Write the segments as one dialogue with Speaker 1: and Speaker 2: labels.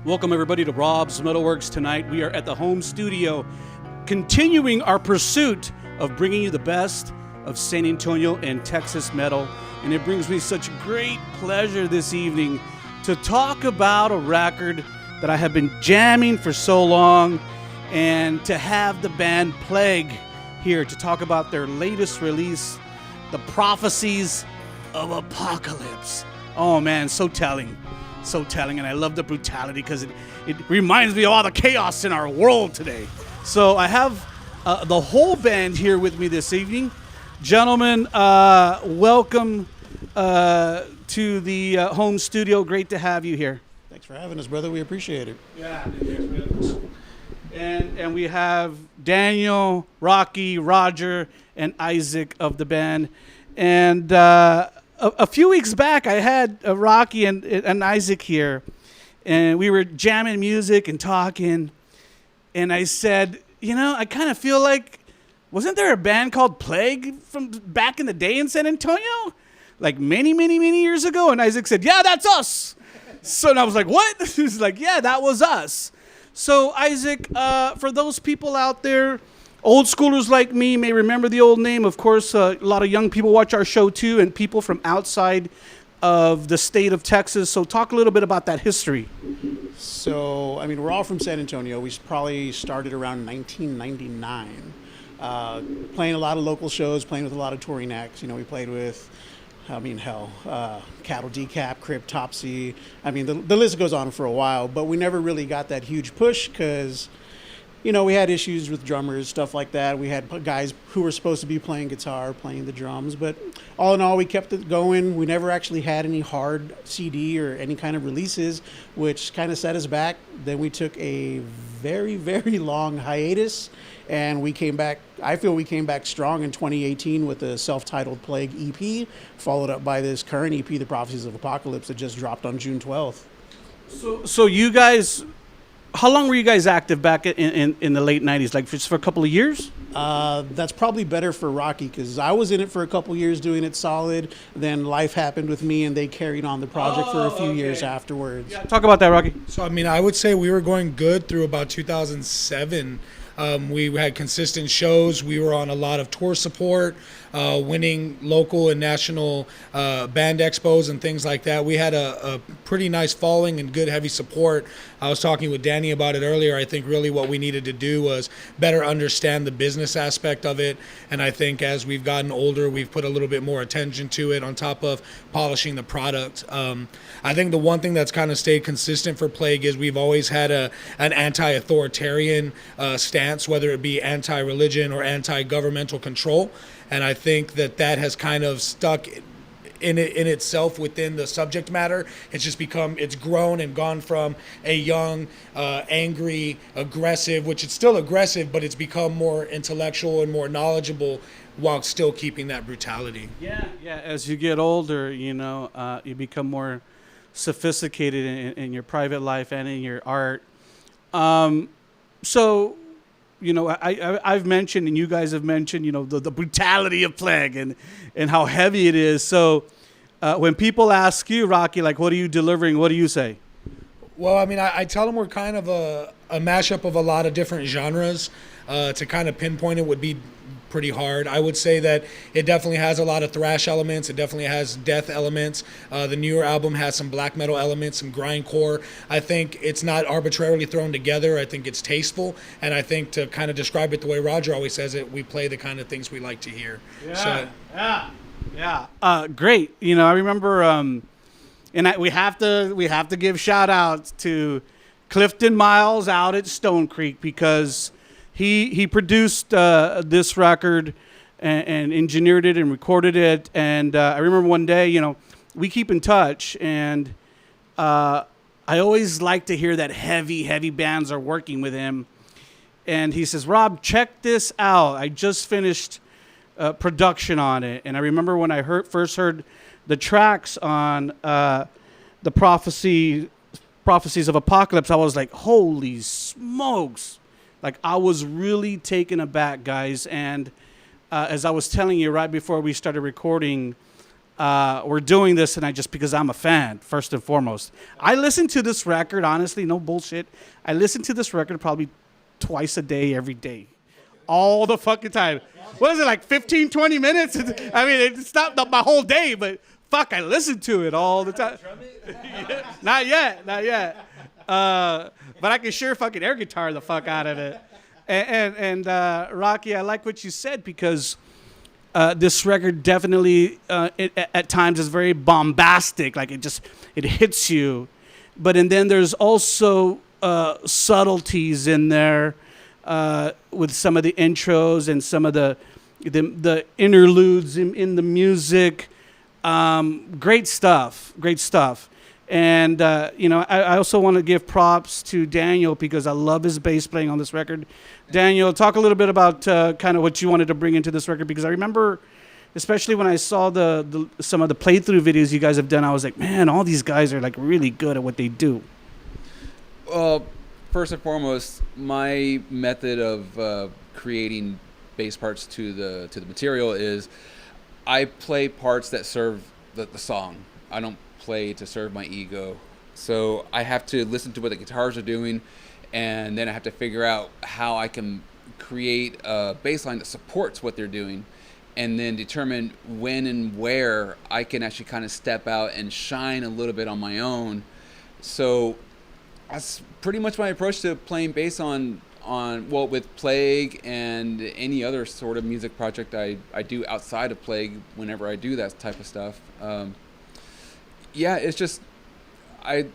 Speaker 1: Welcome everybody to Rob's MetalWorks tonight. We are at the home studio, continuing our pursuit of bringing you the best of San Antonio and Texas metal. And it brings me such great pleasure this evening to talk about a record that I have been jamming for so long, and to have the band Plague here to talk about their latest release, the Prophecies of Apocalypse. Oh man, so telling, and I love the brutality because it reminds me of all the chaos in our world today. So I have the whole band here with me this evening. Gentlemen, welcome to the home studio. Great to have you here.
Speaker 2: Thanks for having us, brother. We appreciate it.
Speaker 1: Yeah. And we have Daniel, Rocky, Roger, and Isaac of the band. And a few weeks back, I had Rocky and Isaac here, and we were jamming music and talking. And I said, you know, I kind of feel like, wasn't there a band called Plague from back in the day in San Antonio? Like many years ago? And Isaac said, yeah, that's us. So and I was like, what? He's like, yeah, that was us. So Isaac, for those people out there, old schoolers like me may remember the old name. Of course, a lot of young people watch our show too, and people from outside of the state of Texas. So talk a little bit about that history.
Speaker 2: So, I mean, we're all from San Antonio. We probably started around 1999. Playing a lot of local shows, playing with a lot of touring acts. You know, we played with, Cattle Decap, Cryptopsy. I mean, the list goes on for a while, but we never really got that huge push because, you know, we had issues with drummers, stuff like that. We had guys who were supposed to be playing guitar, playing the drums, but all in all, we kept it going. We never actually had any hard CD or any kind of releases, which kind of set us back. Then we took a very, very long hiatus, and we came back. I feel we came back strong in 2018 with the self-titled Plague EP, followed up by this current EP, The Prophecies of Apocalypse, that just dropped on June 12th.
Speaker 1: So you guys, how long were you guys active back in the late 90s? Like just for a couple of years?
Speaker 2: That's probably better for Rocky because I was in it for a couple years doing it solid. Then life happened with me and they carried on the project for a few years afterwards.
Speaker 1: Yeah, talk about that, Rocky.
Speaker 3: So, I mean, I would say we were going good through about 2007. We had consistent shows. We were on a lot of tour support, winning local and national band expos and things like that. We had a pretty nice following and good heavy support. I was talking with Danny about it earlier. I think really what we needed to do was better understand the business aspect of it. And I think as we've gotten older, we've put a little bit more attention to it on top of polishing the product. I think the one thing that's kind of stayed consistent for Plague is we've always had an anti-authoritarian stance, whether it be anti-religion or anti-governmental control. And I think that has kind of stuck in itself within the subject matter. It's grown and gone from a young, angry, aggressive, which it's still aggressive, but it's become more intellectual and more knowledgeable while still keeping that brutality.
Speaker 1: Yeah. As you get older, you know, you become more sophisticated in your private life and in your art. So, you know, I've mentioned, and you guys have mentioned, you know, the brutality of Plague and how heavy it is. So when people ask you, Rocky, like, what are you delivering? What do you say?
Speaker 3: Well, I mean, I tell them we're kind of a mashup of a lot of different genres. To kind of pinpoint it would be pretty hard. I would say that it definitely has a lot of thrash elements. It definitely has death elements. The newer album has some black metal elements, some grindcore. I think it's not arbitrarily thrown together. I think it's tasteful. And I think to kind of describe it the way Roger always says it, we play the kind of things we like to hear.
Speaker 1: Yeah. Great. You know, I remember, we have to give shout outs to Clifton Miles out at Stone Creek because he produced this record and engineered it and recorded it. And I remember one day, you know, we keep in touch, and I always like to hear that heavy bands are working with him. And he says, Rob, check this out. I just finished production on it. And I remember when I first heard the tracks on the Prophecies of Apocalypse, I was like, holy smokes. Like, I was really taken aback, guys. And as I was telling you right before we started recording, we're doing this tonight just because I'm a fan, first and foremost. I listen to this record, honestly, no bullshit. I listen to this record probably twice a day, every day. All the fucking time. What is it, like 15, 20 minutes? I mean, it's not my whole day, but fuck, I listen to it all the time. Not yet. But I can sure fucking air guitar the fuck out of it. And Rocky, I like what you said, because this record definitely at times is very bombastic. Like it hits you. And then there's also subtleties in there with some of the intros and some of the interludes in the music. Great stuff. And, I also want to give props to Daniel, because I love his bass playing on this record. Daniel, talk a little bit about kind of what you wanted to bring into this record, because I remember, especially when I saw some of the playthrough videos you guys have done, I was like, man, all these guys are like really good at what they do.
Speaker 4: Well, first and foremost, my method of creating bass parts to the material is I play parts that serve the song. I don't play to serve my ego. So I have to listen to what the guitars are doing, and then I have to figure out how I can create a bass line that supports what they're doing, and then determine when and where I can actually kind of step out and shine a little bit on my own. So that's pretty much my approach to playing bass with Plague and any other sort of music project I do outside of Plague whenever I do that type of stuff. It's just I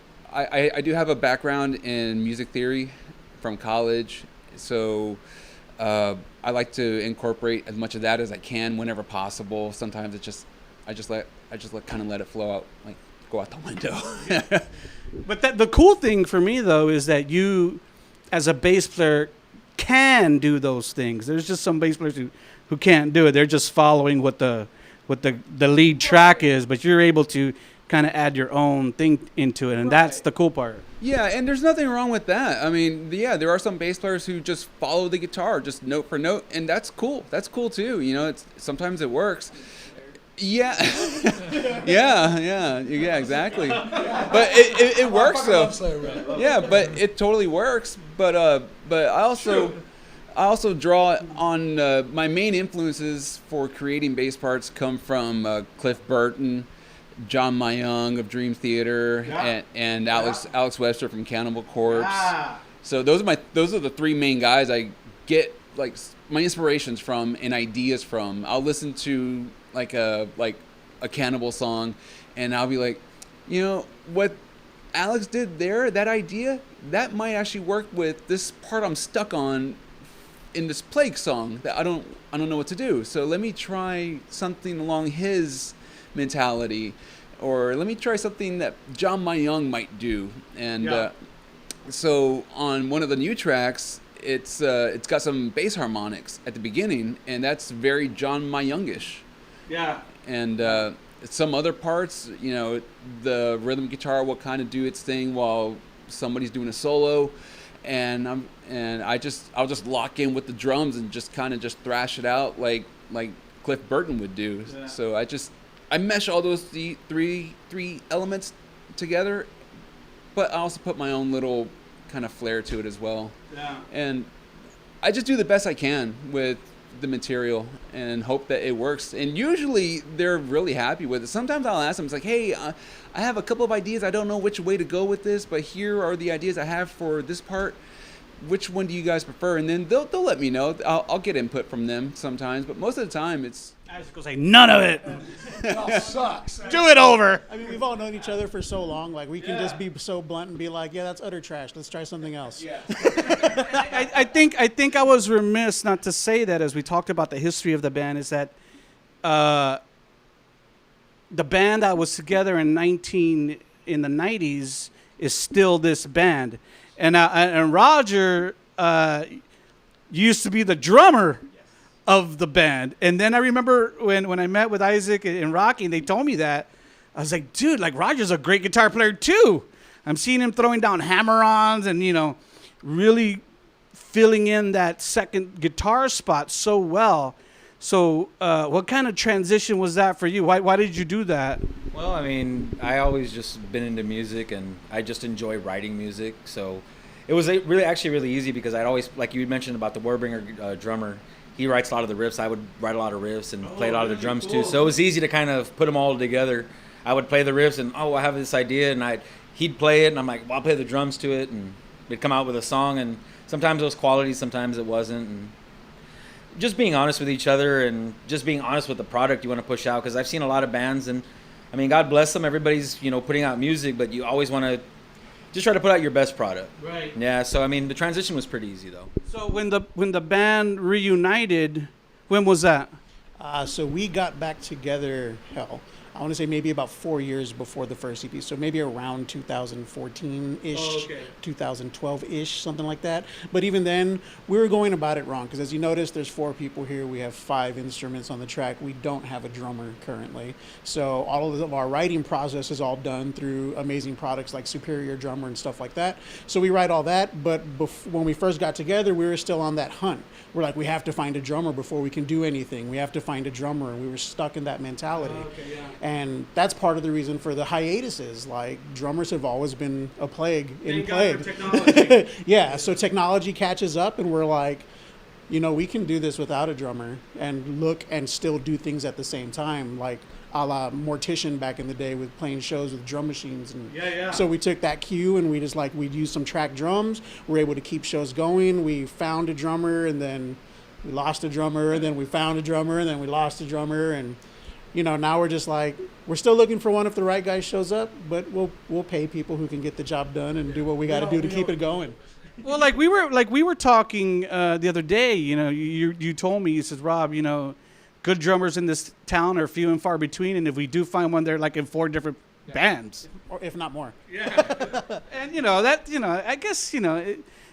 Speaker 4: do have a background in music theory from college, so I like to incorporate as much of that as I can whenever possible. Sometimes I just let it flow out, like go out the window.
Speaker 1: But the cool thing for me, though, is that you, as a bass player, can do those things. There's just some bass players who can't do it. They're just following what the lead track is, but you're able to kind of add your own thing into it, and that's the cool part.
Speaker 4: Yeah, and there's nothing wrong with that. I mean, there are some bass players who just follow the guitar, just note for note, and that's cool. That's cool too. Sometimes it works. Yeah. yeah, exactly. But it works though. Yeah, but it totally works. But I also draw on my main influences for creating bass parts come from Cliff Burton, John Mayung of Dream Theater, and Alex Webster from Cannibal Corpse. So those are the three main guys I get like my inspirations from and ideas from. I'll listen to like a Cannibal song, and I'll be like, what Alex did there, that idea, that might actually work with this part I'm stuck on in this Plague song that I don't know what to do. So let me try something along his mentality, or let me try something that John Mayung might do. And so on one of the new tracks, it's got some bass harmonics at the beginning, and that's very John Mayungish. Yeah. And some other parts, the rhythm guitar will kind of do its thing while somebody's doing a solo, and I'll just lock in with the drums and just kind of just thrash it out like Cliff Burton would do. Yeah. So I mesh all those three elements together, but I also put my own little kind of flair to it as well. Yeah. And I just do the best I can with the material and hope that it works. And usually they're really happy with it. Sometimes I'll ask them, it's like, hey, I have a couple of ideas. I don't know which way to go with this, but here are the ideas I have for this part. Which one do you guys prefer? And then they'll let me know. I'll get input from them sometimes, but most of the time it's...
Speaker 1: I just go say, none of it.
Speaker 2: It all sucks.
Speaker 1: Do it over.
Speaker 2: I mean, we've all known each other for so long. Like, we can just be so blunt and be like, yeah, that's utter trash. Let's try something else. Yeah.
Speaker 1: I think I was remiss not to say that as we talked about the history of the band, is that the band that was together in the 90s is still this band. And Roger used to be the drummer of the band. And then I remember when I met with Isaac and Rocky, and they told me that, I was like, dude, like Roger's a great guitar player too. I'm seeing him throwing down hammer-ons and, really filling in that second guitar spot so well So what kind of transition was that for you? Why did you do that?
Speaker 5: Well, I mean, I always just been into music, and I just enjoy writing music. So it was really easy because I'd always, like you mentioned about the Warbringer drummer, he writes a lot of the riffs. I would write a lot of riffs and play a lot of the drums too. So it was easy to kind of put them all together. I would play the riffs and, I have this idea, and he'd play it, and I'm like, well, I'll play the drums to it, and we'd come out with a song, and sometimes it was quality, sometimes it wasn't. And just being honest with each other and just being honest with the product you want to push out, because I've seen a lot of bands, and I mean, God bless them, everybody's, putting out music, but you always want to just try to put out your best product.
Speaker 1: Right.
Speaker 5: Yeah, so I mean, the transition was pretty easy though.
Speaker 1: So when the band reunited, when was that?
Speaker 2: So we got back together, I want to say maybe about 4 years before the first EP. So maybe around 2014-ish, 2012-ish, something like that. But even then, we were going about it wrong. Because as you notice, there's 4 people here. We have 5 instruments on the track. We don't have a drummer currently. So all of our writing process is all done through amazing products like Superior Drummer and stuff like that. So we write all that. But when we first got together, we were still on that hunt. We're like, we have to find a drummer before we can do anything. We have to find a drummer. And we were stuck in that mentality. And that's part of the reason for the hiatuses. Like, drummers have always been a plague in plague.
Speaker 1: Technology.
Speaker 2: Yeah, so technology catches up, and we're like, we can do this without a drummer and look and still do things at the same time, like a la Mortician back in the day with playing shows with drum machines. And so we took that cue, and we'd use some track drums. We're able to keep shows going. We found a drummer, and then we lost a drummer, and then we found a drummer, and then we lost a drummer, and now we're just like, we're still looking for one if the right guy shows up, but we'll pay people who can get the job done and do what we got to do to keep it going.
Speaker 1: Well, like we were talking the other day. You told me, you said, Rob, good drummers in this town are few and far between, and if we do find one, they're like in 4 different bands,
Speaker 2: or if not more.
Speaker 1: Yeah. And I guess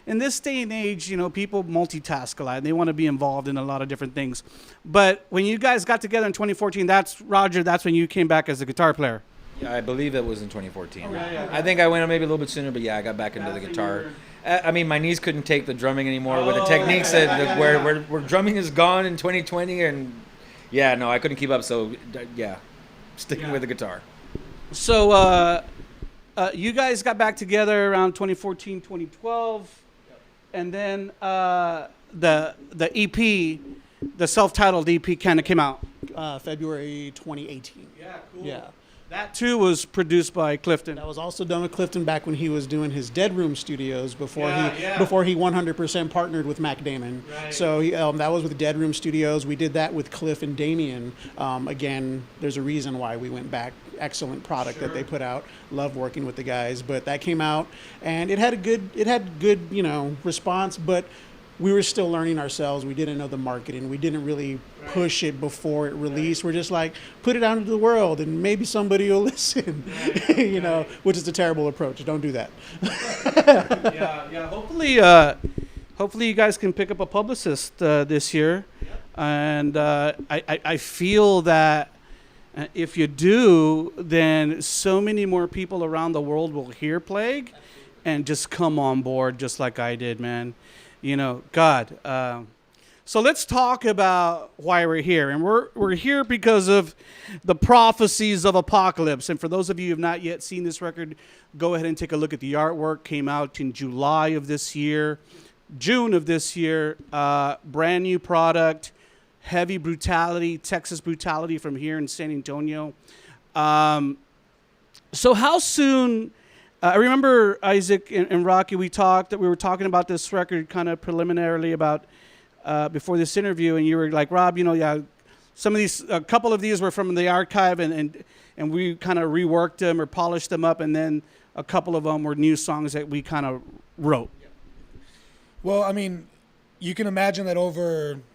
Speaker 1: in this day and age, people multitask a lot, and they want to be involved in a lot of different things. But when you guys got together in 2014, that's when you came back as a guitar player.
Speaker 5: Yeah, I believe it was in 2014.
Speaker 1: Yeah.
Speaker 5: I think I went maybe a little bit sooner, but yeah, I got back into the guitar. I mean, my knees couldn't take the drumming anymore with the techniques where drumming is gone in 2020, and I couldn't keep up. So sticking with the guitar.
Speaker 1: So you guys got back together around 2014, 2012. And then the EP, the self-titled EP, kind of came out.
Speaker 2: February 2018.
Speaker 1: Yeah, cool.
Speaker 2: Yeah.
Speaker 1: That too was produced by Clifton.
Speaker 2: That was also done with Clifton back when he was doing his Dead Room Studios before
Speaker 1: Yeah.
Speaker 2: before he 100% partnered with Mac Damon.
Speaker 1: Right.
Speaker 2: So that was with Dead Room Studios. We did that with Cliff and Damien. Again, there's a reason why we went back. Excellent product that they put out. Love working with the guys, but that came out and it had good response, but we were still learning ourselves. We didn't know the marketing. We didn't really push it before it released. We're just like, put it out into the world and maybe somebody will listen, which is a terrible approach. Don't do that.
Speaker 1: Yeah. Hopefully you guys can pick up a publicist this year. And I feel that if you do, then so many more people around the world will hear Plague and just come on board just like I did, man. God. So let's talk about why we're here. And we're here because of the Prophecies of Apocalypse. And for those of you who have not yet seen this record, go ahead and take a look at the artwork. Came out in June of this year. Brand new product. Heavy brutality, Texas brutality from here in San Antonio. So how soon... I remember, Isaac and Rocky, we were talking about this record kind of preliminarily about before this interview, and you were like, Rob, a couple of these were from the archive, and we kind of reworked them or polished them up, and then a couple of them were new songs that we kind of wrote.
Speaker 3: Well, I mean, you can imagine that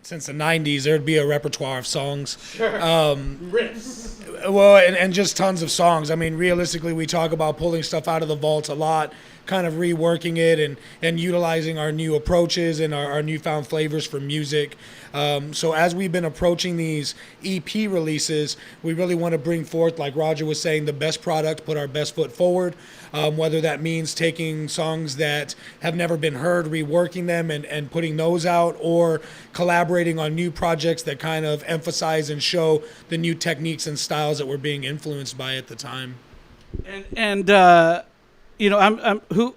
Speaker 3: since the 90s, there'd be a repertoire of songs.
Speaker 1: Sure. Riffs.
Speaker 3: Well, and just tons of songs. I mean, realistically, we talk about pulling stuff out of the vaults a lot kind of reworking it and utilizing our new approaches and our newfound flavors for music. So as we've been approaching these EP releases, we really want to bring forth, like Roger was saying, the best product, put our best foot forward, whether that means taking songs that have never been heard, reworking them and putting those out, or collaborating on new projects that kind of emphasize and show the new techniques and styles that we're being influenced by at the time.
Speaker 1: And you know,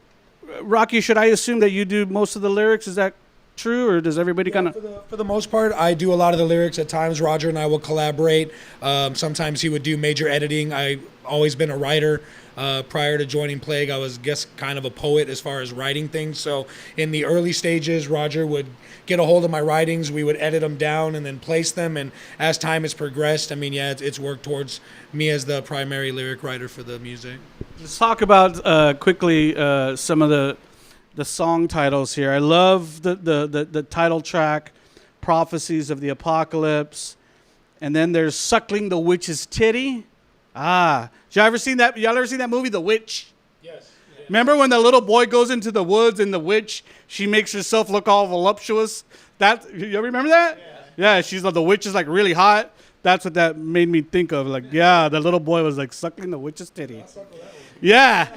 Speaker 1: Rocky, should I assume that you do most of the lyrics? Is that true, or does everybody kind of?
Speaker 3: For the most part, I do a lot of the lyrics. At times, Roger and I will collaborate. Sometimes he would do major editing. I've always been a writer. Prior to joining Plague, I was, kind of a poet as far as writing things. So in the early stages, Roger would get a hold of my writings. We would edit them down and then place them. And as time has progressed, I mean, it's worked towards me as the primary lyric writer for the music.
Speaker 1: Let's talk about quickly some of the song titles here. I love the title track, Prophecies of the Apocalypse. And then there's Suckling the Witch's Titty. Y'all ever seen that movie, The Witch?
Speaker 3: Yes.
Speaker 1: Remember when the little boy goes into the woods and the witch, she makes herself look all voluptuous? You ever remember that? Yeah, she's like, the witch is like really hot. That's what that made me think of. Like, yeah, the little boy was like suckling the witch's titty. Yeah.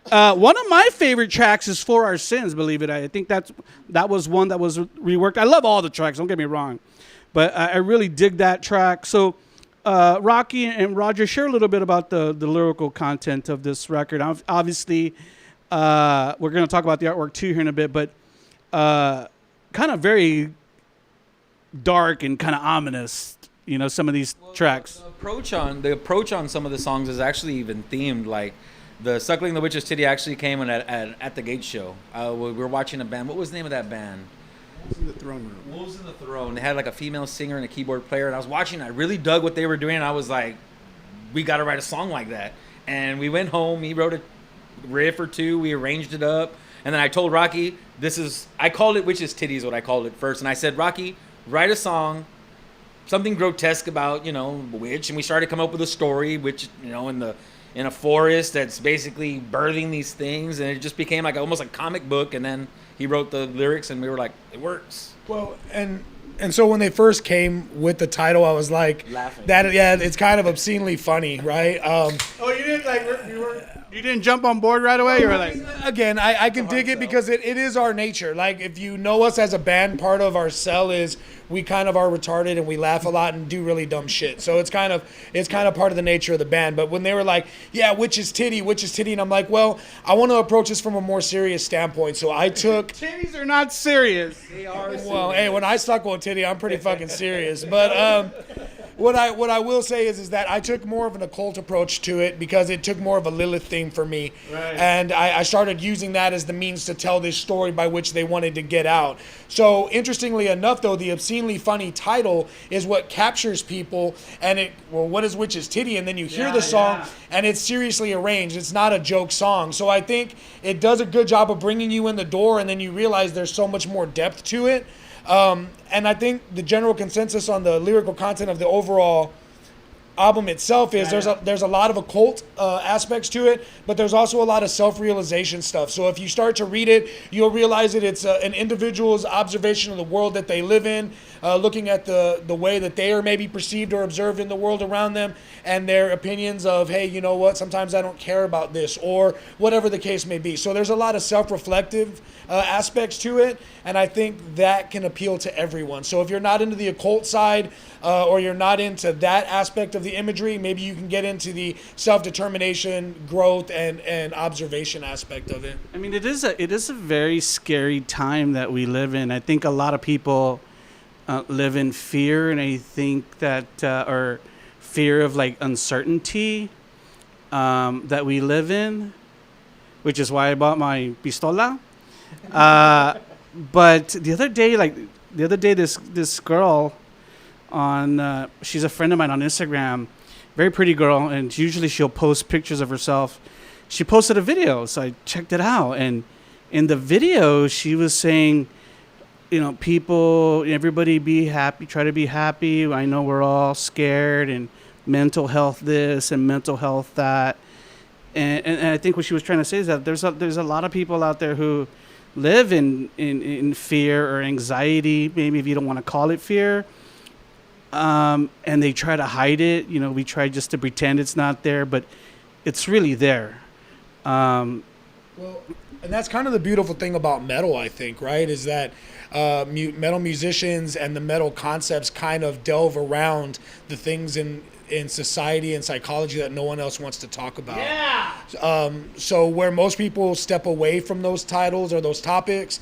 Speaker 1: One of my favorite tracks is For Our Sins, believe it. I think that was one that was reworked. I love all the tracks, don't get me wrong. But I really dig that track. So Rocky and Roger, share a little bit about the lyrical content of this record. Obviously, we're going to talk about the artwork too here in a bit, but kind of very dark and kind of ominous, you know, some of these tracks.
Speaker 5: The approach on some of the songs is actually even themed. Like the Suckling the Witch's Titty actually came at the Gate show. We were watching a band. What was the name of that band?
Speaker 2: Wolves in the Throne Room.
Speaker 5: Wolves in the Throne. They had like a female singer and a keyboard player, and I was watching. I really dug what they were doing, and I was like, we got to write a song like that. And we went home. He wrote a riff or two. We arranged it up, and then I told Rocky, I called it Witch's Titties, what I called it first, and I said, Rocky, write a song, something grotesque about, you know, a witch, and we started to come up with a story, which, you know, in a forest that's basically birthing these things, and it just became like almost a comic book. And then he wrote the lyrics, and we were like, it works.
Speaker 3: Well, and so when they first came with the title, I was like,
Speaker 5: laughing.
Speaker 3: It's kind of obscenely funny, right?
Speaker 1: You didn't jump on board right away? You were like,
Speaker 3: again, I can dig it because it is our nature. Like, if you know us as a band, part of our sell is we kind of are retarded and we laugh a lot and do really dumb shit. So it's kind of part of the nature of the band. But when they were like, yeah, witch's titty, and I'm like, well, I want to approach this from a more serious standpoint. So I took
Speaker 1: titties are not serious.
Speaker 5: They are.
Speaker 3: Well, hey, when I suck on a titty, I'm pretty fucking serious. But what I will say is that I took more of an occult approach to it because it took more of a Lilith theme for me.
Speaker 1: Right.
Speaker 3: And I started using that as the means to tell this story by which they wanted to get out. So interestingly enough, though, the obscenely funny title is what captures people. And what is Witch's Titty? And then you hear the song and it's seriously arranged. It's not a joke song. So I think it does a good job of bringing you in the door, and then you realize there's so much more depth to it. And I think the general consensus on the lyrical content of the overall album itself is there's a lot of occult aspects to it, but there's also a lot of self-realization stuff. So if you start to read it, you'll realize that it's an individual's observation of the world that they live in, looking at the way that they are maybe perceived or observed in the world around them, and their opinions of, hey, you know what, sometimes I don't care about this, or whatever the case may be. So there's a lot of self-reflective aspects to it, and I think that can appeal to everyone. So if you're not into the occult side, or you're not into that aspect of the imagery, maybe you can get into the self-determination, growth, and observation aspect of it.
Speaker 1: I mean, it is a very scary time that we live in. I think a lot of people live in fear, and I think that or fear of like uncertainty that we live in, which is why I bought my pistola. But the other day, this girl she's a friend of mine on Instagram, very pretty girl, and usually she'll post pictures of herself. She posted a video, so I checked it out, and in the video she was saying, you know, everybody be happy, try to be happy. I know we're all scared, and mental health this and mental health that. And I think what she was trying to say is that there's a lot of people out there who live in fear or anxiety, maybe if you don't want to call it fear, and they try to hide it. You know, we try just to pretend it's not there, but it's really there.
Speaker 3: Well, and that's kind of the beautiful thing about metal, I think, right? Is that metal musicians and the metal concepts kind of delve around the things in society and psychology that no one else wants to talk about. Yeah. So where most people step away from those titles or those topics,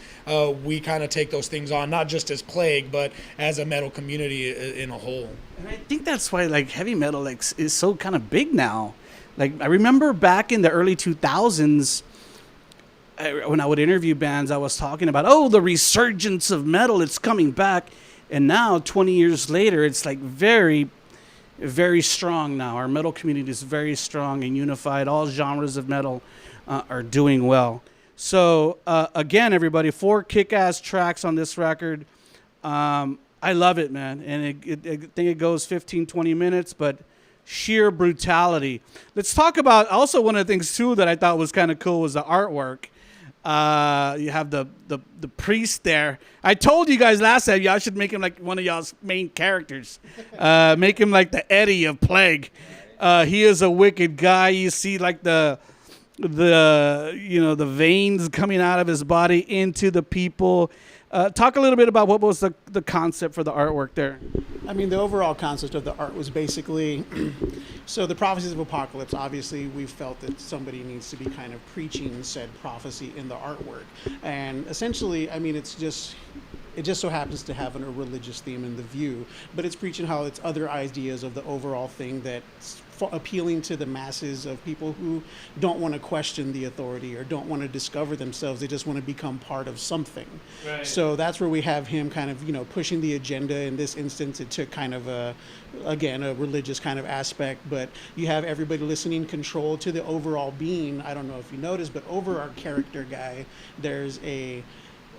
Speaker 3: we kind of take those things on, not just as Plague, but as a metal community in a whole.
Speaker 1: And I think that's why like heavy metal like is so kind of big now. Like I remember back in the early 2000s, when I would interview bands, I was talking about, the resurgence of metal, it's coming back. And now 20 years later, it's like very, very strong now. Our metal community is very strong and unified. All genres of metal are doing well. So again, everybody, 4 kick-ass tracks on this record. I love it, man. And I think it goes 15, 20 minutes, but sheer brutality. Let's talk about also one of the things, too, that I thought was kind of cool was the artwork. You have the priest there. I told you guys last time y'all should make him like one of y'all's main characters. Make him like the Eddie of Plague. He is a wicked guy. You see like the veins coming out of his body into the people. Talk a little bit about what was the concept for the artwork there.
Speaker 2: I mean, the overall concept of the art was basically, so the Prophecies of Apocalypse, obviously we felt that somebody needs to be kind of preaching said prophecy in the artwork. And essentially, I mean, it just so happens to have a religious theme in the view, but it's preaching how it's other ideas of the overall thing that's appealing to the masses of people who don't want to question the authority or don't want to discover themselves. They just want to become part of something. Right. So that's where we have him kind of, pushing the agenda. In this instance, it took kind of a religious kind of aspect, but you have everybody listening control to the overall being. I don't know if you noticed, but over our character guy, there's a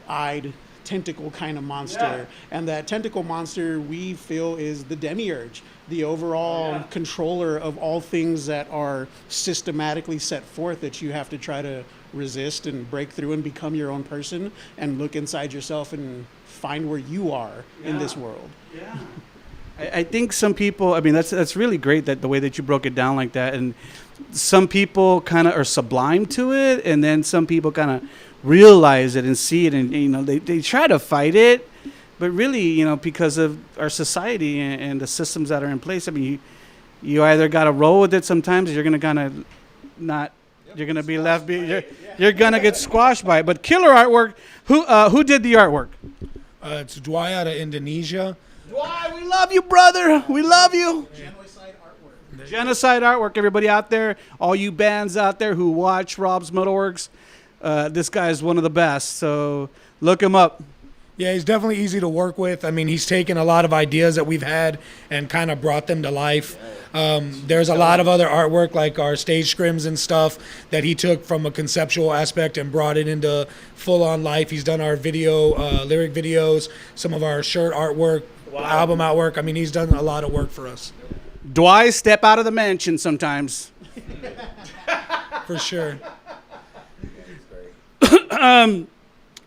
Speaker 2: eyed tentacle kind of monster, and that tentacle monster we feel is the demiurge, the overall controller of all things that are systematically set forth that you have to try to resist and break through and become your own person and look inside yourself and find where you are in this world.
Speaker 1: Yeah. I think some people, I mean, that's really great that the way that you broke it down like that, and some people kind of are sublime to it, and then some people kind of realize it and see it, and they try to fight it, but really because of our society and the systems that are in place, I mean you either got to roll with it sometimes, or you're gonna kind of not, you're gonna be left, you're gonna get squashed by it. But killer artwork. Who did the artwork?
Speaker 3: It's Dwight out of Indonesia.
Speaker 1: Dwight, we love you, brother. We love you. Genocide artwork, everybody out there, all you bands out there who watch Rob's MetalWorks. This guy is one of the best, so look him up.
Speaker 3: Yeah, he's definitely easy to work with. I mean, he's taken a lot of ideas that we've had and kind of brought them to life. There's a lot of other artwork, like our stage scrims and stuff, that he took from a conceptual aspect and brought it into full-on life. He's done our lyric videos, some of our shirt artwork, album artwork. I mean, he's done a lot of work for us.
Speaker 1: Dwight, step out of the mansion sometimes.
Speaker 3: For sure.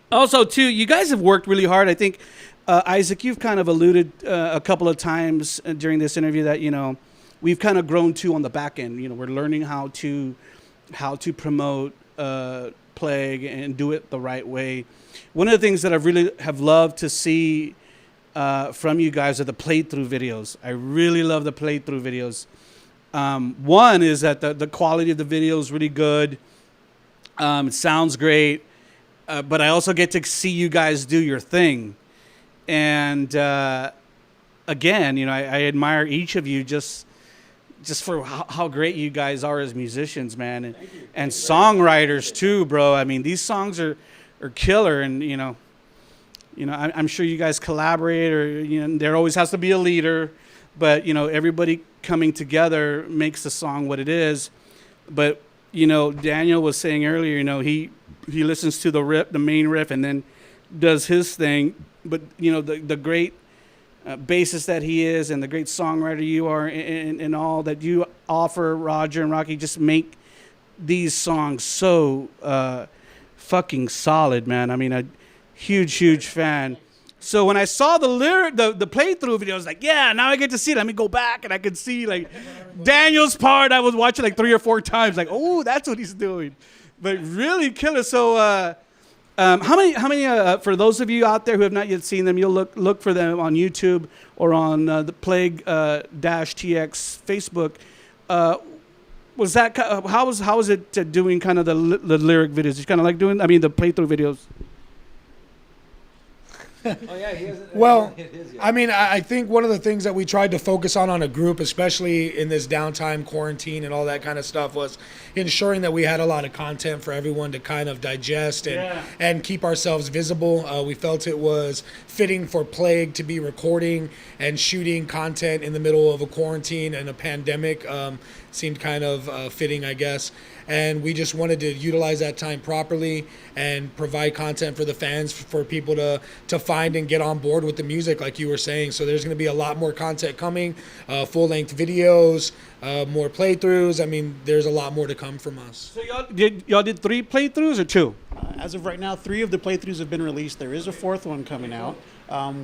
Speaker 1: Also, too, you guys have worked really hard. I think, Isaac, you've kind of alluded a couple of times during this interview that, we've kind of grown too on the back end. We're learning how to promote Plague and do it the right way. One of the things that I really have loved to see from you guys are the playthrough videos. I really love the playthrough videos. One is that the quality of the video is really good. It sounds great. But I also get to see you guys do your thing. And again, I admire each of you just for how great you guys are as musicians, man. And songwriters too, bro. I mean, these songs are killer, and I'm sure you guys collaborate, or there always has to be a leader, but everybody coming together makes the song what it is. But Daniel was saying earlier, he listens to the main riff, and then does his thing. But the great bassist that he is, and the great songwriter you are, and all that you offer, Roger and Rocky, just make these songs so fucking solid, man. I mean, a huge fan. So when I saw the playthrough video, I was like, yeah, now I get to see it. Let me go back and I could see like Daniel's part. I was watching like 3 or 4 times, like, oh, that's what he's doing. But really killer. So how many for those of you out there who have not yet seen them, you'll look for them on YouTube or on the Plague -TX Facebook. Was that how was it doing kind of the lyric videos? You kind of like doing, I mean, the playthrough videos.
Speaker 5: Oh yeah, he hasn't.
Speaker 3: Well,
Speaker 5: hit his yet.
Speaker 3: I mean, I think one of the things that we tried to focus on a group, especially in this downtime, quarantine, and all that kind of stuff, was ensuring that we had a lot of content for everyone to kind of digest and keep ourselves visible. We felt it was fitting for Plague to be recording and shooting content in the middle of a quarantine and a pandemic. Seemed kind of fitting, I guess. And we just wanted to utilize that time properly and provide content for the fans, for people to find and get on board with the music, like you were saying. So there's going to be a lot more content coming, full-length videos, more playthroughs. I mean, there's a lot more to come from us.
Speaker 1: So y'all did 3 playthroughs or 2?
Speaker 2: As of right now, 3 of the playthroughs have been released. There is a 4th one coming out.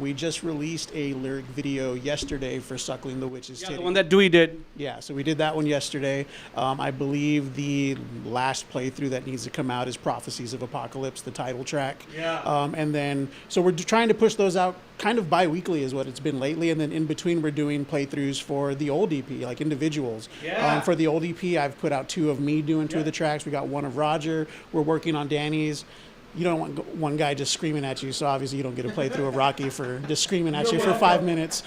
Speaker 2: We just released a lyric video yesterday for Suckling the Witch's Titty.
Speaker 1: The one that Dewey did.
Speaker 2: Yeah, so we did that one yesterday. I believe the last playthrough that needs to come out is Prophecies of Apocalypse, the title track.
Speaker 1: Yeah.
Speaker 2: And then, so we're trying to push those out kind of bi-weekly is what it's been lately. And then in between, we're doing playthroughs for the old EP, like individuals.
Speaker 1: Yeah.
Speaker 2: For the old EP, I've put out 2 of me doing 2 of the tracks. We got 1 of Roger. We're working on Danny's. You don't want one guy just screaming at you, so obviously you don't get a playthrough of Rocky for just screaming at you for 5 minutes.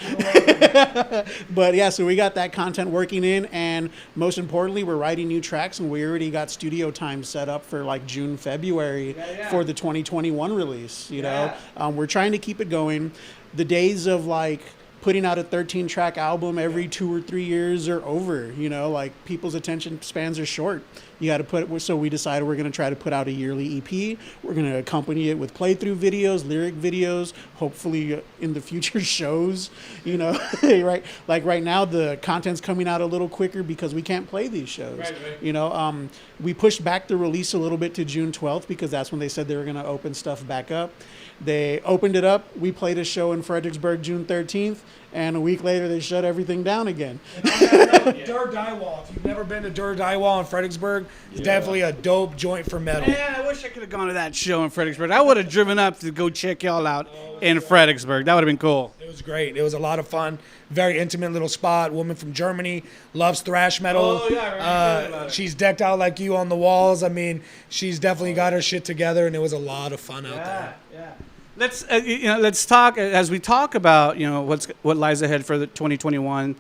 Speaker 2: But yeah, so we got that content working in, and most importantly, we're writing new tracks, and we already got studio time set up for like June, February for the 2021 release. You know, we're trying to keep it going. The days of like putting out a 13-track album every 2 or 3 years are over. You know, like people's attention spans are short. You got to put. So we decided we're going to try to put out a yearly EP. We're going to accompany it with playthrough videos, lyric videos, hopefully in the future shows. You know, right? Like right now, the content's coming out a little quicker because we can't play these shows.
Speaker 1: Right.
Speaker 2: You know, we pushed back the release a little bit to June 12th because that's when they said they were going to open stuff back up. They opened it up. We played a show in Fredericksburg June 13th, and a week later they shut everything down again.
Speaker 3: Dur Daiwall. If you've never been to Dur Daiwall in Fredericksburg, it's definitely a dope joint for metal.
Speaker 1: Man, I wish I could have gone to that show in Fredericksburg. I would have driven up to go check y'all out in Fredericksburg. That would have been cool.
Speaker 3: It was great. It was a lot of fun. Very intimate little spot. Woman from Germany, loves thrash metal.
Speaker 1: Oh, yeah,
Speaker 3: she's decked out like you on the walls. I mean, she's definitely got her shit together, and it was a lot of fun out there.
Speaker 1: Yeah. Let's talk as we talk about what lies ahead for the 2021.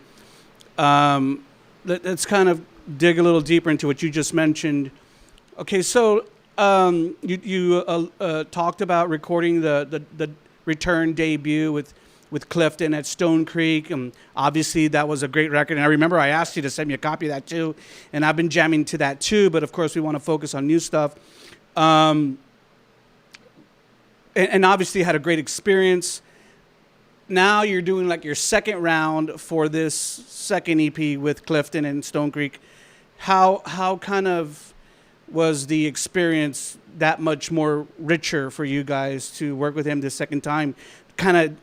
Speaker 1: Let's kind of dig a little deeper into what you just mentioned. Okay, so you talked about recording the return debut with Clifton at Stone Creek. Obviously, that was a great record. And I remember I asked you to send me a copy of that too. And I've been jamming to that too. But of course, we want to focus on new stuff. And obviously had a great experience. Now you're doing like your second round for this second EP with Clifton and Stone Creek. How kind of was the experience that much more richer for you guys to work with him this second time? Kind of,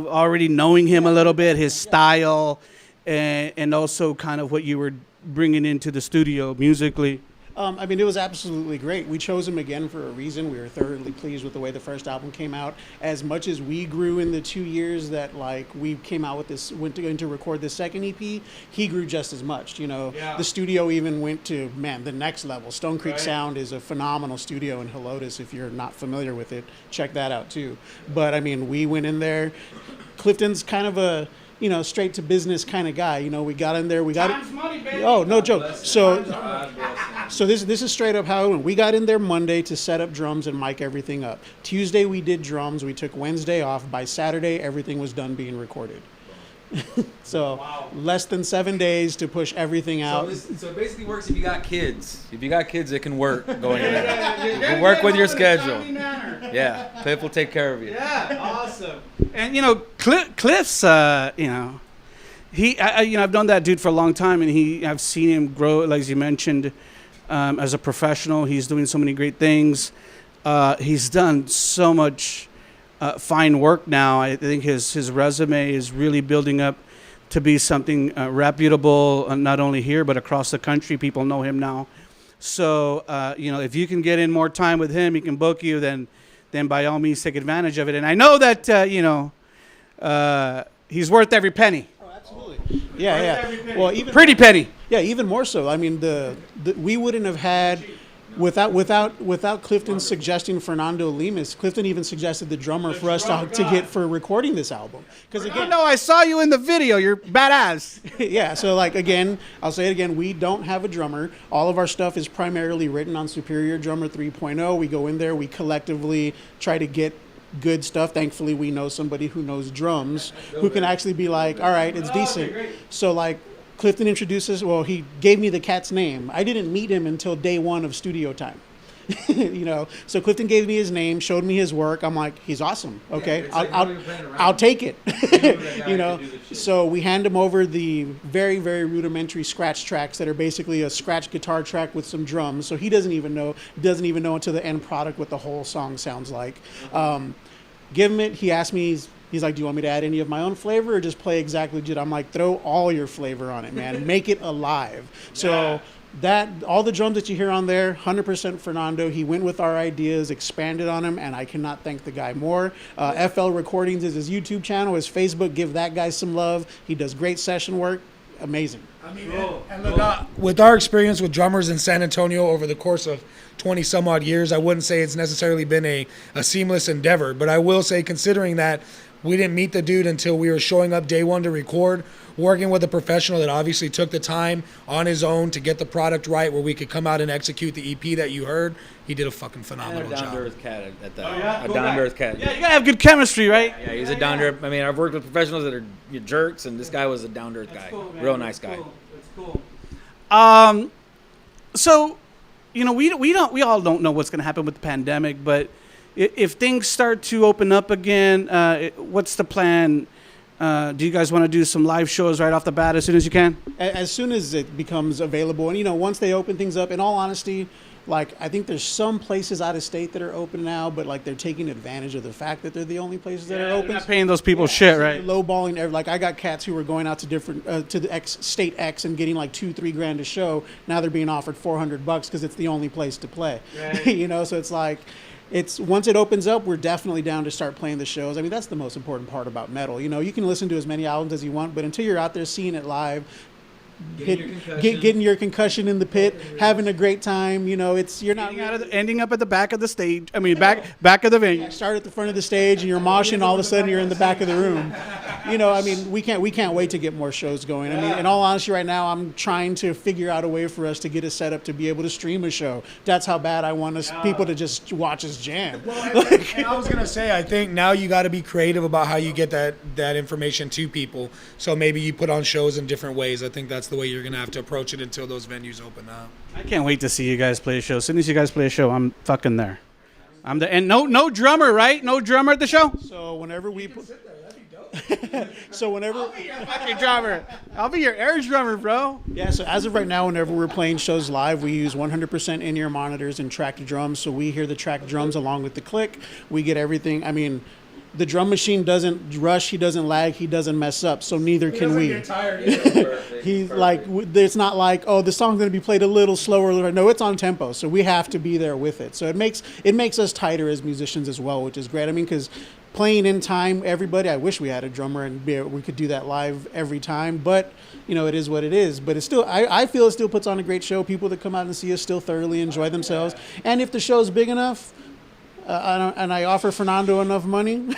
Speaker 1: already knowing him a little bit, his style, and also kind of what you were bringing into the studio musically.
Speaker 2: I mean, it was absolutely great. We chose him again for a reason. We were thoroughly pleased with the way the first album came out. As much as we grew in the 2 years that we came out with this, went to record this second EP, he grew just as much. The studio even went to the next level. Stone Creek Sound is a phenomenal studio in Helotes. If you're not familiar with it, check that out too. But I mean, we went in there. Clifton's kind of a straight to business kind of guy. We got in there. We got
Speaker 1: Time's money, baby.
Speaker 2: Oh, no joke. So this is straight up how it went. We got in there Monday to set up drums and mic everything up. Tuesday we did drums. We took Wednesday off. By Saturday everything was done being recorded. So less than 7 days to push everything out.
Speaker 5: So it basically works if you got kids. If you got kids, it can work going in there. You can work with your schedule. Yeah, Cliff will take care of you.
Speaker 1: Yeah, awesome. And Cliff's, he, I've known that dude for a long time, and I've seen him grow, like you mentioned, as a professional. He's doing so many great things. He's done so much fine work now. I think his resume is really building up to be something reputable, not only here but across the country. People know him now. So if you can get in more time with him, he can book you. Then by all means take advantage of it. And I know that he's worth every penny.
Speaker 2: Oh, absolutely. Yeah. Well, even
Speaker 1: Pretty penny.
Speaker 2: Yeah, even more so. I mean, we wouldn't have had without Clifton suggesting Fernando Lemus. Clifton even suggested the drummer for us to get for recording this album. Because again,
Speaker 1: no, I saw you in the video. You're badass.
Speaker 2: Yeah. So again, I'll say it again. We don't have a drummer. All of our stuff is primarily written on Superior Drummer 3.0. We go in there. We collectively try to get good stuff. Thankfully, we know somebody who knows drums who can actually be like, all right, it's decent. So Clifton introduces, he gave me the cat's name. I didn't meet him until day one of studio time. So Clifton gave me his name, showed me his work. I'm like, he's awesome. Okay, I'll take it. So we hand him over the very, very rudimentary scratch tracks that are basically a scratch guitar track with some drums. So he doesn't even know until the end product what the whole song sounds like. Give him it. He asked me, he's like, do you want me to add any of my own flavor or just play exactly legit? I'm like, throw all your flavor on it, man. Make it alive. So all the drums that you hear on there, 100% Fernando. He went with our ideas, expanded on them, and I cannot thank the guy more. FL Recordings is his YouTube channel, his Facebook. Give that guy some love. He does great session work. Amazing.
Speaker 3: I mean, and look, with our experience with drummers in San Antonio over the course of 20 some odd years, I wouldn't say it's necessarily been a seamless endeavor, but I will say, considering that we didn't meet the dude until we were showing up day one to record, working with a professional that obviously took the time on his own to get the product right where we could come out and execute the EP that you heard, he did a fucking phenomenal job.
Speaker 5: Down-to-earth cat at that. A down-to-earth cat.
Speaker 1: Yeah, you gotta have good chemistry, right?
Speaker 5: Yeah, he's a down-to-earth. I mean, I've worked with professionals that are jerks, and this guy was a down-to-earth guy.
Speaker 1: Cool,
Speaker 5: Real nice guy.
Speaker 1: That's cool. So, we all don't know what's gonna happen with the pandemic, but if things start to open up again, what's the plan? Do you guys want to do some live shows right off the bat as soon as you can?
Speaker 2: As soon as it becomes available. And, once they open things up, in all honesty, I think there's some places out of state that are open now, but they're taking advantage of the fact that they're the only places that are open.
Speaker 1: They're not paying those people shit, right?
Speaker 2: Lowballing. I got cats who were going out to to the state X and getting $2-3 grand a show. Now they're being offered $400 because it's the only place to play. Right. So it's once it opens up, we're definitely down to start playing the shows. I mean, that's the most important part about metal. You can listen to as many albums as you want, but until you're out there seeing it live, getting your concussion in the pit, having a great time, you're not
Speaker 1: ending up at the back of the stage. I mean, back of the venue.
Speaker 2: Start at the front of the stage and you're moshing. All of a sudden, you're in the back of the room. We can't wait to get more shows going. I mean, in all honesty, right now, I'm trying to figure out a way for us to get a setup to be able to stream a show. That's how bad I want people to just watch us jam.
Speaker 3: And I was gonna say, I think now you got to be creative about how you get that information to people. So maybe you put on shows in different ways. I think that's the way you're gonna have to approach it until those venues open up.
Speaker 1: I can't wait to see you guys play a show. As soon as you guys play a show, I'm fucking there. And no drummer, right? No drummer at the show.
Speaker 2: So whenever we put.
Speaker 1: I'll be your fucking drummer. I'll be your air drummer, bro.
Speaker 2: Yeah, so as of right now, whenever we're playing shows live, we use 100% in-ear monitors and tracked drums. So we hear the tracked drums along with the click. We get everything. I mean, the drum machine doesn't rush, he doesn't lag, he doesn't mess up, so neither can we.
Speaker 3: Get tired.
Speaker 2: He's it's not like, oh, the song's going to be played a little slower. No, it's on tempo, so we have to be there with it. So it makes us tighter as musicians as well, which is great. I mean, because playing in time, everybody, I wish we had a drummer and we could do that live every time, but it is what it is. But it's still, I feel it still puts on a great show. People that come out and see us still thoroughly enjoy themselves. And if the show's big enough, and I offer Fernando enough money.
Speaker 1: Wait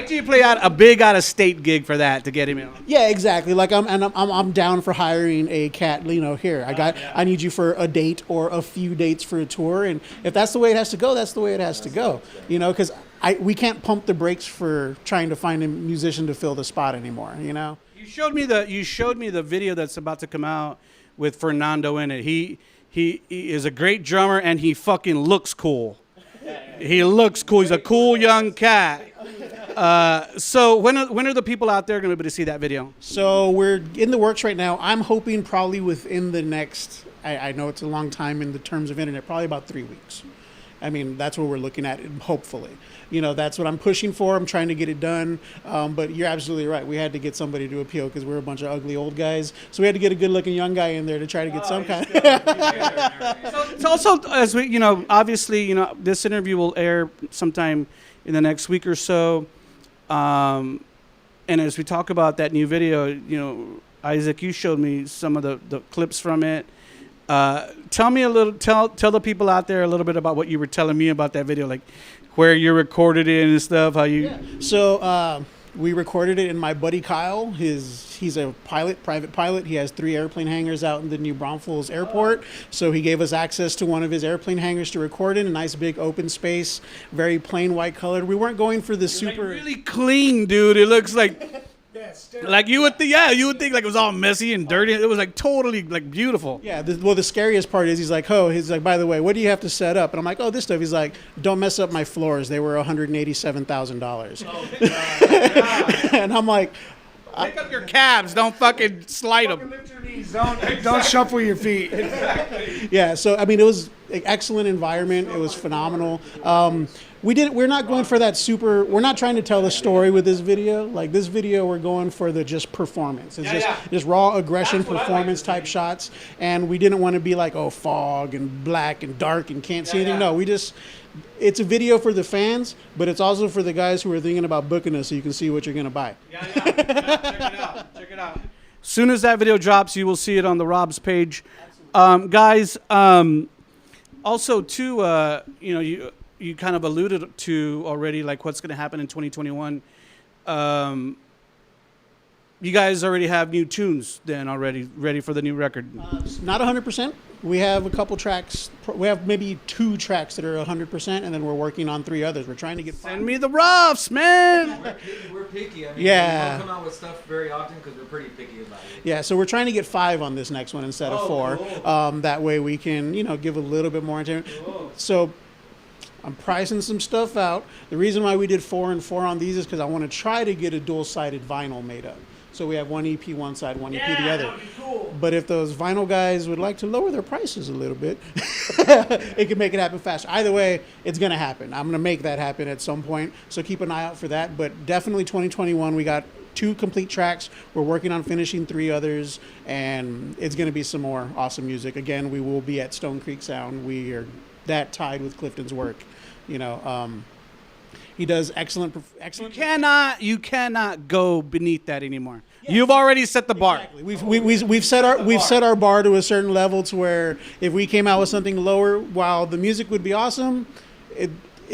Speaker 1: till you play out a big out-of-state gig for that to get him in.
Speaker 2: Yeah, exactly. I'm down for hiring a cat. Here I need you for a date or a few dates for a tour, and if that's the way it has to go, that's the way it has to go. Because we can't pump the brakes for trying to find a musician to fill the spot anymore.
Speaker 1: You showed me the video that's about to come out with Fernando in it. He is a great drummer, and he fucking looks cool. He looks cool. He's a cool young cat. So when are the people out there going to be able to see that video?
Speaker 2: So we're in the works right now. I'm hoping probably within the next I know it's a long time in the terms of internet, probably about 3 weeks. I mean, that's what we're looking at, hopefully. You know, that's what I'm pushing for. I'm trying to get it done. But you're absolutely right. We had to get somebody to appeal because we're a bunch of ugly old guys. So we had to get a good-looking young guy in there to try to get some kind of...
Speaker 1: It's also, as we, you know, obviously, you know, this interview will air sometime in the next week or so. And as we talk about that new video, you know, Isaac, you showed me some of the clips from it. Tell me a little, tell the people out there a little bit about what you were telling me about that video, like where you recorded it and stuff, how you...
Speaker 2: Yeah. So we recorded it in my buddy Kyle. He's a pilot, private pilot. He has 3 airplane hangars out in the New Braunfels airport. So he gave us access to one of his airplane hangars to record in, a nice big open space, very plain white colored. We weren't going for the super...
Speaker 1: Like really clean, dude. It looks like... Like you would think, you would think like it was all messy and dirty. It was like totally like beautiful.
Speaker 2: Yeah. The scariest part is he's like, by the way, what do you have to set up? And I'm like, this stuff. He's like, don't mess up my floors. They were $187,000. And I'm like,
Speaker 1: pick up your calves. Don't fucking slide them.
Speaker 3: Lift your knees. Don't shuffle your feet.
Speaker 2: Yeah. So I mean, it was an excellent environment. It was phenomenal. We're not going for that super, we're not trying to tell a story with this video. Like this video, we're going for the just performance. It's just raw aggression performance type shots. And we didn't want to be like, fog and black and dark and can't see anything. No, it's a video for the fans, but it's also for the guys who are thinking about booking us so you can see what you're going to buy.
Speaker 1: Check it out. Soon as that video drops, you will see it on the Rob's page. Guys, also too, you know, you kind of alluded to already, like what's going to happen in 2021. You guys already have new tunes then already ready for the new record?
Speaker 2: Not 100%. We have a couple tracks. We have maybe 2 tracks that are 100%, and then we're working on 3 others. We're trying to get...
Speaker 1: Send me the roughs, man!
Speaker 5: We're picky. I mean,
Speaker 2: yeah.
Speaker 5: we don't come out with stuff very often because we're pretty picky about it.
Speaker 2: Yeah, so we're trying to get 5 on this next one instead of 4. Cool. That way we can, you know, give a little bit more attention. Cool. So I'm pricing some stuff out. The reason why we did 4 and 4 on these is because I want to try to get a dual-sided vinyl made up. So we have one EP one side, one EP the other. That would be cool. But if those vinyl guys would like to lower their prices a little bit, it can make it happen faster. Either way, it's going to happen. I'm going to make that happen at some point. So keep an eye out for that. But definitely 2021, we got 2 complete tracks. We're working on finishing 3 others. And it's going to be some more awesome music. Again, we will be at Stone Creek Sound. We are that tied with Clifton's work. You know, he does excellent.
Speaker 1: You cannot go beneath that anymore. Yes. You've already set the bar.
Speaker 2: Exactly. We've set our bar to a certain level to where if we came out with something lower, while the music would be awesome, it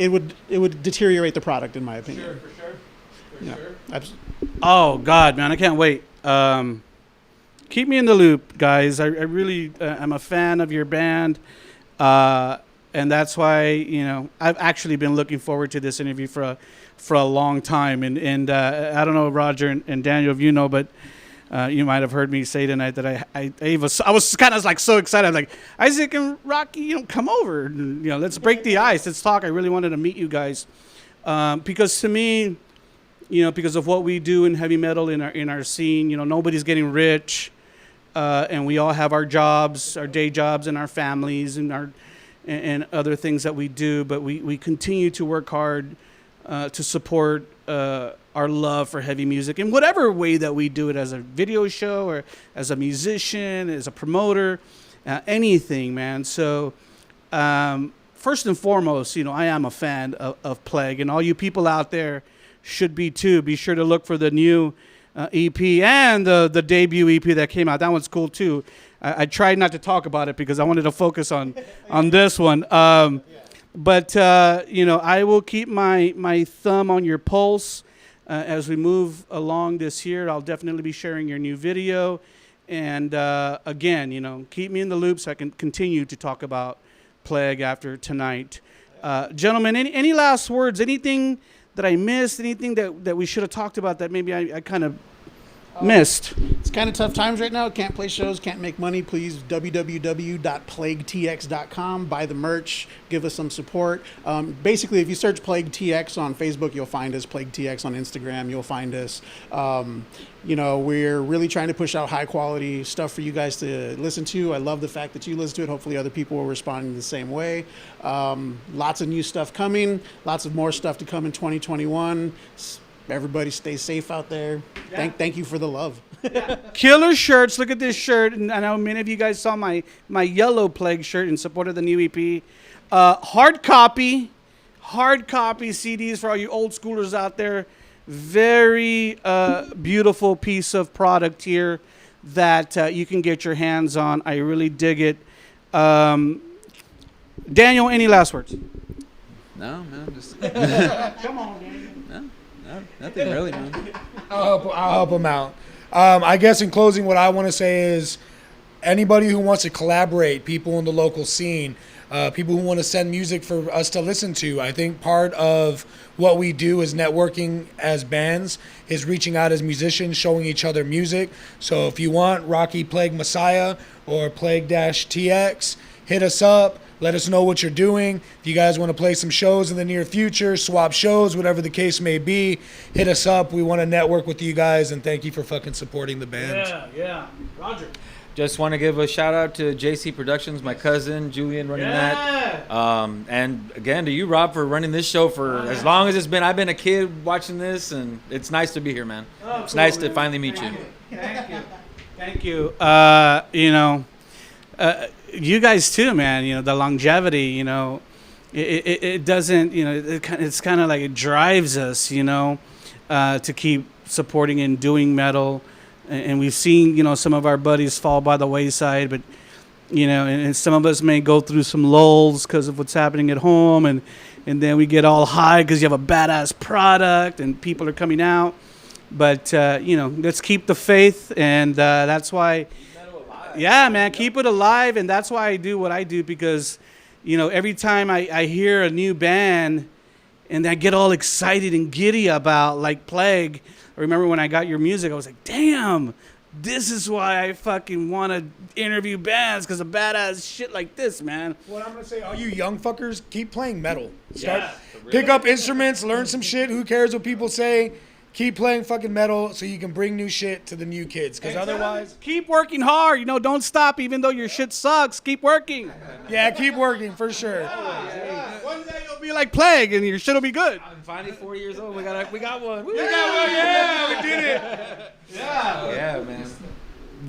Speaker 2: would deteriorate the product, in my opinion.
Speaker 5: For sure.
Speaker 2: Absolutely.
Speaker 1: Oh God, man, I can't wait. Keep me in the loop, guys. I really am a fan of your band. And that's why, you know, I've actually been looking forward to this interview for a long time. And I don't know, Roger and Daniel, if you know, but you might have heard me say tonight that I was kind of like so excited. Like, Isaac and Rocky, you know, come over. And, you know, let's break the ice. Let's talk. I really wanted to meet you guys. Because to me, you know, because of what we do in heavy metal in our scene, you know, nobody's getting rich. And we all have our jobs, our day jobs, and our families and other things that we do, but we continue to work hard to support our love for heavy music in whatever way that we do it, as a video show or as a musician, as a promoter, anything, man. So first and foremost, you know, I am a fan of Plague, and all you people out there should be too. Be sure to look for the new EP and the debut EP that came out. That one's cool too. I tried not to talk about it because I wanted to focus on this one. But you know, I will keep my thumb on your pulse as we move along this year. I'll definitely be sharing your new video. And again, you know, keep me in the loop so I can continue to talk about Plague after tonight. Gentlemen, any last words? Anything that I missed? Anything that we should have talked about that maybe I kind of missed?
Speaker 2: It's kind of tough times right now. Can't play shows, can't make money. Please, www.plaguetx.com. Buy the merch. Give us some support. Basically, if you search Plague TX on Facebook, you'll find us. Plague TX on Instagram, you'll find us. We're really trying to push out high quality stuff for you guys to listen to. I love the fact that you listen to it. Hopefully other people will respond the same way. Lots of new stuff coming. Lots of more stuff to come in 2021. Everybody stay safe out there. Yeah. Thank you for the love.
Speaker 1: Killer shirts. Look at this shirt. And I know many of you guys saw my yellow Plague shirt in support of the new EP. Hard copy CDs for all you old schoolers out there. Very beautiful piece of product here that you can get your hands on. I really dig it. Daniel, any last words?
Speaker 4: No, man. Just
Speaker 1: Come on, Daniel.
Speaker 4: no, nothing really, man.
Speaker 3: I'll help him out. I guess in closing, what I want to say is anybody who wants to collaborate, people in the local scene, people who want to send music for us to listen to. I think part of what we do is networking as bands, is reaching out as musicians, showing each other music. So if you want Rocky Plague Messiah or Plague-TX, hit us up. Let us know what you're doing. If you guys want to play some shows in the near future, swap shows, whatever the case may be, hit us up. We want to network with you guys, and thank you for fucking supporting the band.
Speaker 1: Yeah. Roger.
Speaker 5: Just want to give a shout out to JC Productions, my cousin Julian running that. And again to you, Rob, for running this show for as long as it's been. I've been a kid watching this, and it's nice to be here, man. It's cool, nice to finally meet you.
Speaker 1: Thank you. You guys too, man. The longevity. It doesn't. It's kind of like it drives us. To keep supporting and doing metal. And we've seen, some of our buddies fall by the wayside, but, and some of us may go through some lulls because of what's happening at home. And then we get all high because you have a badass product and people are coming out. But, let's keep the faith. And that's why, yeah, man, keep it alive. And that's why I do what I do, because, every time I hear a new band and I get all excited and giddy about, like, Plague. I remember when I got your music, I was like, damn, this is why I fucking want to interview bands, because of badass shit like this, man.
Speaker 3: What I'm going to say, all you young fuckers, keep playing metal. Pick up instruments, learn some shit. Who cares what people say? Keep playing fucking metal so you can bring new shit to the new kids, because otherwise...
Speaker 1: Keep working hard. Don't stop even though your shit sucks. Keep working.
Speaker 3: Yeah, keep working, for sure.
Speaker 1: One day you'll be like Plague and your shit will be good.
Speaker 5: I'm finally 4 years old. We got one.
Speaker 1: We got one. Yeah, we did it.
Speaker 5: Yeah, man.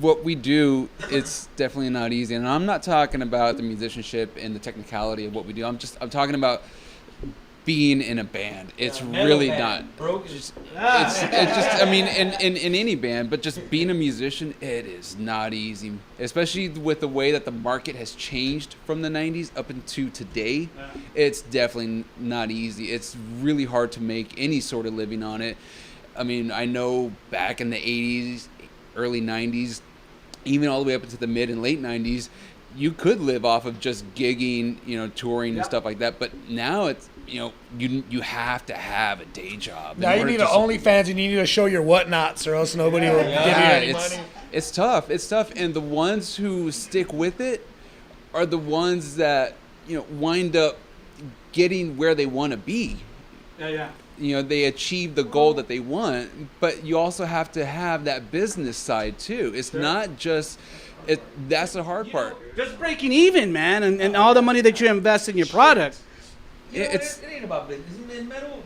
Speaker 4: What we do, it's definitely not easy. And I'm not talking about the musicianship and the technicality of what we do. I'm talking about being in a band. It's really not. It's just, I mean, in any band, but just being a musician, it is not easy. Especially with the way that the market has changed from the 90s up into today. It's definitely not easy. It's really hard to make any sort of living on it. I mean, I know back in the 80s, early 90s, even all the way up into the mid and late 90s, you could live off of just gigging, touring and stuff like that. But now it's, you have to have a day job.
Speaker 3: Now you need an OnlyFans and you need to show your whatnots, or else nobody will give you any money.
Speaker 4: It's tough. And the ones who stick with it are the ones that, wind up getting where they want to be.
Speaker 1: Yeah.
Speaker 4: They achieve the goal that they want, but you also have to have that business side too. It's not just... that's the hard part.
Speaker 1: Just breaking even, man, and all the money that you invest in your product.
Speaker 5: It ain't about business. In metal,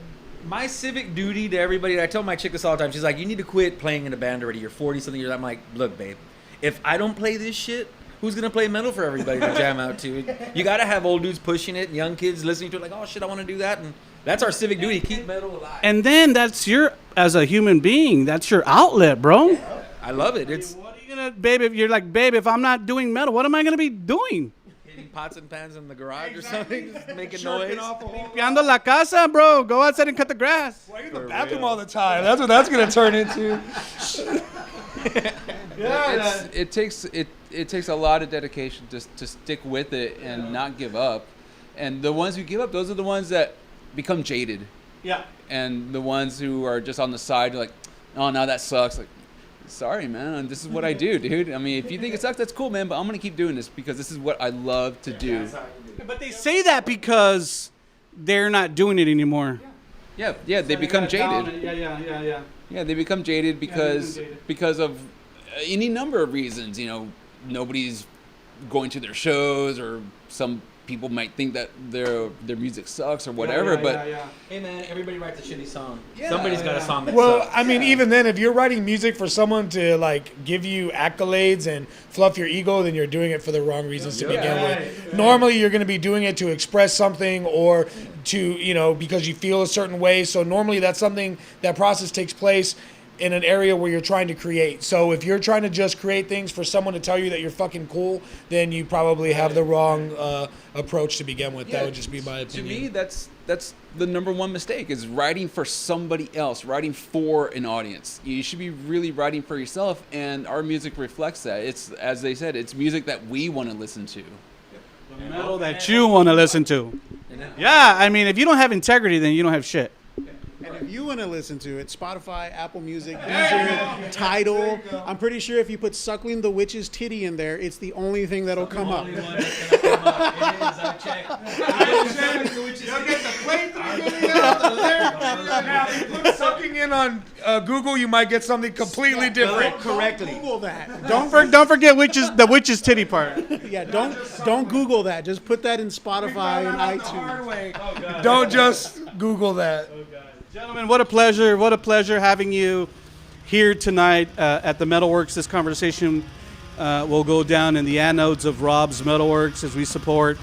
Speaker 5: my civic duty to everybody, I tell my chick this all the time. She's like, you need to quit playing in a band already. You're 40-something years. I'm like, look, babe, if I don't play this shit, who's going to play metal for everybody to jam out to? You got to have old dudes pushing it, young kids listening to it like, oh, shit, I want to do that. And that's our civic duty, keep metal alive.
Speaker 1: And then as a human being, that's your outlet, bro.
Speaker 5: I love it.
Speaker 1: What are you going to, babe, if you're like, babe, if I'm not doing metal, what am I going to be doing?
Speaker 5: Hitting pots and pans in the garage or something, just making noise.
Speaker 1: Limpiando la casa, bro. Go outside and cut the grass.
Speaker 3: Why are you in the bathroom all the time? That's what that's going to turn into.
Speaker 4: It takes a lot of dedication to stick with it and not give up. And the ones who give up, those are the ones that become jaded.
Speaker 1: Yeah.
Speaker 4: And the ones who are just on the side, like, oh, now that sucks. Like, sorry, man. This is what I do, dude. I mean, if you think it sucks, that's cool, man. But I'm gonna keep doing this because this is what I love to do.
Speaker 1: But they say that because they're not doing it anymore.
Speaker 4: Yeah, they become jaded.
Speaker 1: Yeah.
Speaker 4: Yeah, they become jaded because of any number of reasons. You know, nobody's going to their shows, or some people might think that their music sucks or whatever.
Speaker 5: Hey man, everybody writes a shitty song.
Speaker 4: Yeah.
Speaker 5: Somebody's got a song that
Speaker 3: Well,
Speaker 5: sucks.
Speaker 3: I mean, even then, if you're writing music for someone to like give you accolades and fluff your ego, then you're doing it for the wrong reasons to begin with. Normally, you're going to be doing it to express something or to, because you feel a certain way. So normally, that process takes place in an area where you're trying to create. So if you're trying to just create things for someone to tell you that you're fucking cool, then you probably have the wrong approach to begin with. That would just be my opinion.
Speaker 4: To me, that's the number one mistake, is writing for somebody else, writing for an audience. You should be really writing for yourself, and our music reflects that. It's, as they said, it's music that we want to listen to.
Speaker 1: The metal that you want to listen to. Yeah, I mean, if you don't have integrity, then you don't have shit.
Speaker 2: And if you want to listen to it, Spotify, Apple Music, Deezer, Tidal. I'm pretty sure if you put "Suckling the Witch's Titty" in there, it's the only thing that'll come up.
Speaker 3: Now, if you put sucking in on Google, you might get something completely different.
Speaker 5: correctly.
Speaker 2: Google that.
Speaker 1: Don't forget the witch's titty part.
Speaker 2: Yeah, don't Google that. Just put that in Spotify and iTunes.
Speaker 3: Don't just Google that.
Speaker 1: Gentlemen, what a pleasure having you here tonight at the MetalWorks. This conversation will go down in the anodes of Rob's MetalWorks as we support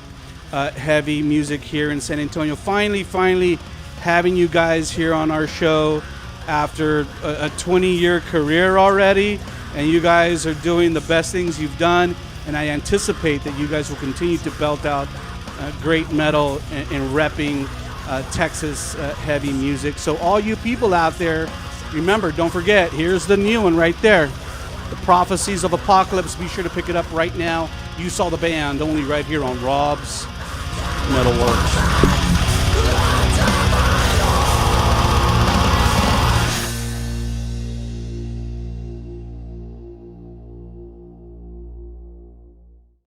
Speaker 1: heavy music here in San Antonio. Finally having you guys here on our show after a 20-year career already, and you guys are doing the best things you've done, and I anticipate that you guys will continue to belt out great metal and repping Texas heavy music. So all you people out there, remember, don't forget, here's the new one right there, the Prophecies of Apocalypse. Be sure to pick it up right now. You saw the band only right here on Rob's MetalWorks.